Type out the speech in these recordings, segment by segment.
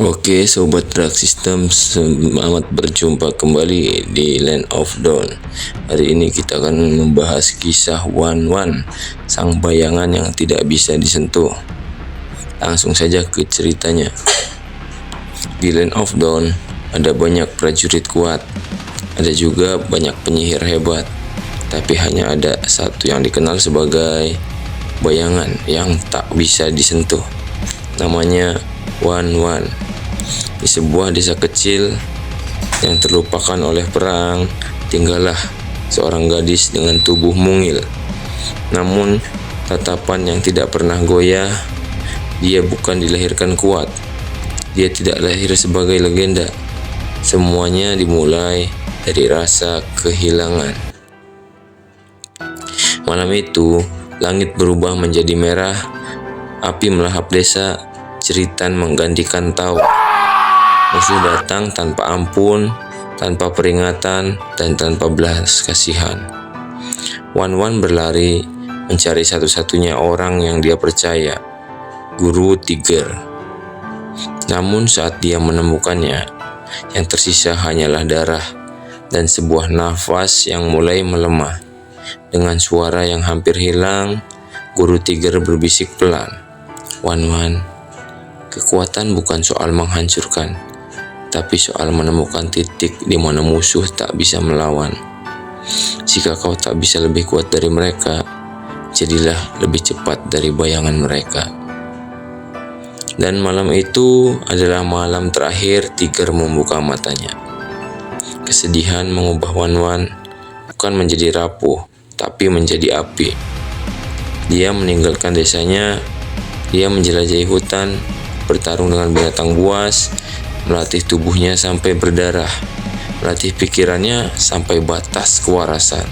Oke Sobat Drag System, selamat berjumpa kembali di Land of Dawn. Hari ini kita akan membahas kisah Wan Wan, sang bayangan yang tidak bisa disentuh. Langsung saja ke ceritanya. Di Land of Dawn ada banyak prajurit kuat, ada juga banyak penyihir hebat, tapi hanya ada satu yang dikenal sebagai bayangan yang tak bisa disentuh. Namanya Wan Wan. Di sebuah desa kecil yang terlupakan oleh perang, tinggallah seorang gadis dengan tubuh mungil, namun tatapan yang tidak pernah goyah. Dia bukan dilahirkan kuat, dia tidak lahir sebagai legenda. Semuanya dimulai dari rasa kehilangan. Malam itu, langit berubah menjadi merah, api melahap desa, jeritan menggantikan tawa. Musuh datang tanpa ampun, tanpa peringatan, dan tanpa belas kasihan. Wan Wan berlari mencari satu-satunya orang yang dia percaya, Guru Tiger. Namun saat dia menemukannya, yang tersisa hanyalah darah dan sebuah nafas yang mulai melemah. Dengan suara yang hampir hilang, Guru Tiger berbisik pelan, "Wan Wan, kekuatan bukan soal menghancurkan, tapi soal menemukan titik di mana musuh tak bisa melawan. Jika kau tak bisa lebih kuat dari mereka, jadilah lebih cepat dari bayangan mereka." Dan malam itu adalah malam terakhir Tiger membuka matanya. Kesedihan mengubah Wan Wan bukan menjadi rapuh, tapi menjadi api. Dia meninggalkan desanya, dia menjelajahi hutan, bertarung dengan binatang buas, melatih tubuhnya sampai berdarah, melatih pikirannya sampai batas kewarasan.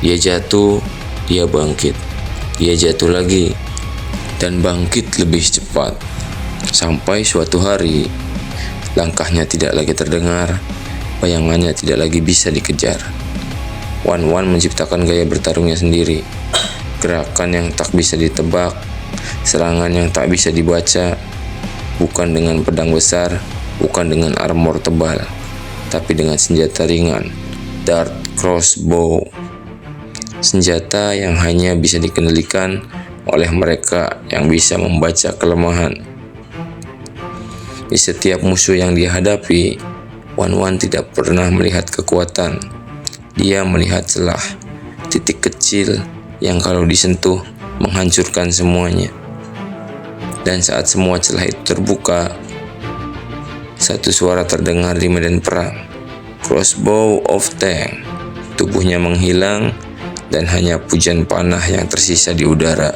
Dia jatuh, dia bangkit, dia jatuh lagi, dan bangkit lebih cepat. Sampai suatu hari, langkahnya tidak lagi terdengar, bayangannya tidak lagi bisa dikejar. Wan Wan menciptakan gaya bertarungnya sendiri, gerakan yang tak bisa ditebak, serangan yang tak bisa dibaca. Bukan dengan pedang besar, bukan dengan armor tebal, tapi dengan senjata ringan, dart crossbow. Senjata yang hanya bisa dikendalikan oleh mereka yang bisa membaca kelemahan. Di setiap musuh yang dia hadapi, Wan Wan tidak pernah melihat kekuatan. Dia melihat celah, titik kecil yang kalau disentuh menghancurkan semuanya. Dan saat semua celah itu terbuka, satu suara terdengar di medan perang. Crossbow of Tank. Tubuhnya menghilang dan hanya pujian panah yang tersisa di udara.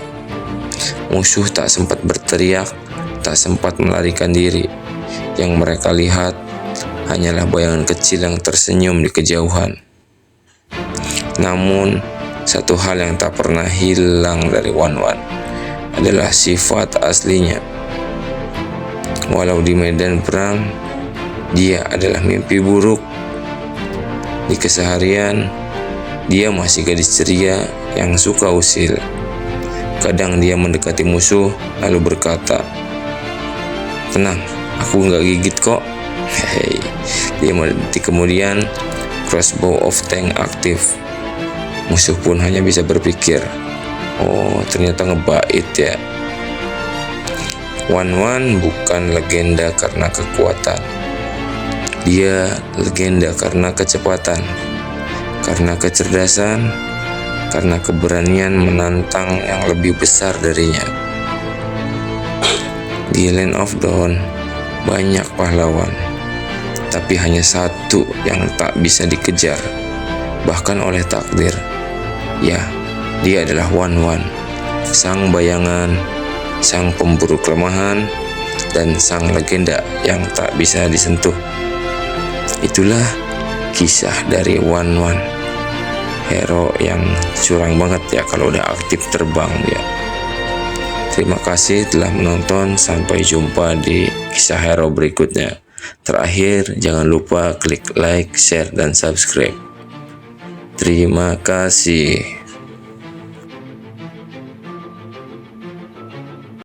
Musuh tak sempat berteriak, tak sempat melarikan diri. Yang mereka lihat hanyalah bayangan kecil yang tersenyum di kejauhan. Namun, satu hal yang tak pernah hilang dari Wan Wan adalah sifat aslinya. Walau di medan perang, dia adalah mimpi buruk. Di keseharian, dia masih gadis ceria yang suka usil. Kadang dia mendekati musuh lalu berkata, "Tenang, aku nggak gigit kok." Hei, 5 detik kemudian, Crossbow of Tank aktif. Musuh pun hanya bisa berpikir, "Oh, ternyata ngebait ya." Wan Wan bukan legenda karena kekuatan. Dia legenda karena kecepatan, karena kecerdasan, karena keberanian menantang yang lebih besar darinya. Di Land of Dawn banyak pahlawan, tapi hanya satu yang tak bisa dikejar, bahkan oleh takdir. Ya, dia adalah Wan Wan, sang bayangan, sang pemburu kelemahan, dan sang legenda yang tak bisa disentuh. Itulah kisah dari Wan Wan, hero yang curang banget ya kalau udah aktif terbang dia. Terima kasih telah menonton, sampai jumpa di kisah hero berikutnya. Terakhir, jangan lupa klik like, share, dan subscribe. Terima kasih.